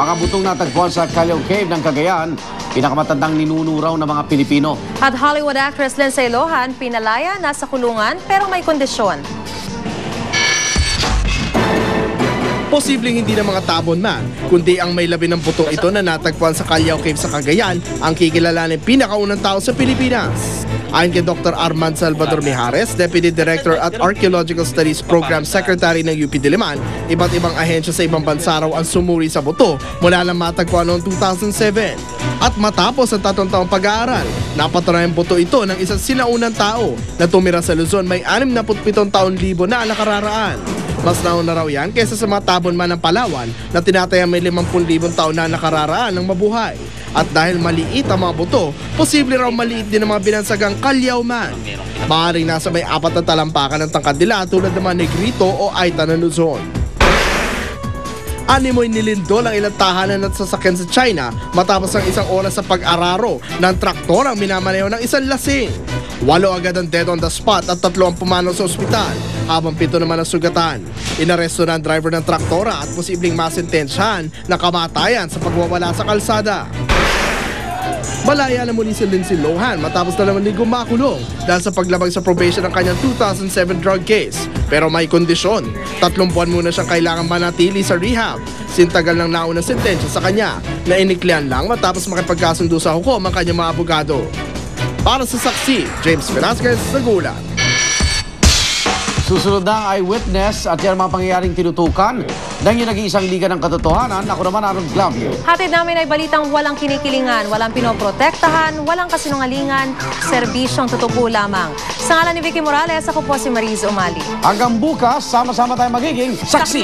Mga butong natagpuan sa Callao Cave ng Cagayan, pinakamatandang ninuno raw ng mga Pilipino. At Hollywood actress Lindsay Lohan, pinalaya, nasa kulungan pero may kondisyon. Posibleng hindi na mga tabon man, kundi ang may labi ng butong ito na natagpuan sa Callao Cave sa Cagayan ang kikilalanin pinakaunang tao sa Pilipinas. Ayon kay Dr. Armand Salvador Mijares, Deputy Director at Archaeological Studies Program Secretary ng UP Diliman, iba't ibang ahensya sa ibang bansa raw ang sumuri sa buto mula lang matagpuan noong 2007. At matapos ang 3 taong pag-aaral, napatunayan buto ito ng isang sinaunang tao na tumira sa Luzon may 67 taon libo na nakararaan. Mas nauna raw yan kaysa sa mga tabon man ng Palawan na tinatayang may 50,000 taon na nakararaan ng mabuhay. At dahil maliit ang mga buto, posible raw maliit din ang mga binansagang Callao man. Maaaring nasa may 4 na talampakan ng tangkad nila tulad ng mga Negrito o Aita ng Luzon. Animoy nilindol ang ilang tahanan at sasakyan sa China matapos ang 1 oras sa pag-araro ng traktor ang minamaneho ng isang lasing. 8 agad ang dead on the spot at 3 ang pumanaw sa ospital, habang 7 naman ang sugatan. Inaresto na ang driver ng traktora at posibleng masentensyahan na kamatayan sa pagwawala sa kalsada. Malaya na muli si Lindsay Lohan matapos na naman linggo makulong dahil sa paglabag sa probation ng kanyang 2007 drug case. Pero may kondisyon, 3 buwan muna siyang kailangan manatili sa rehab. Sintagal ng naunang sentensya sa kanya na iniklian lang matapos makipagkasundo sa hukom ang kanyang mga abogado. Para sa saksi, James Velasquez, Nagulat. Susunod na ang eyewitness at yan mga pangyayaring tinutukan ng yung nag-iisang liga ng katotohanan. Ako naman, Aaron Clavio. Hatid namin ay balitang walang kinikilingan, walang pinoprotektahan, walang kasinungalingan, serbisyong tutupo lamang. Sa ngalan ni Vicky Morales, ako po si Mariz Umali. Hanggang bukas, sama-sama tayo magiging saksi.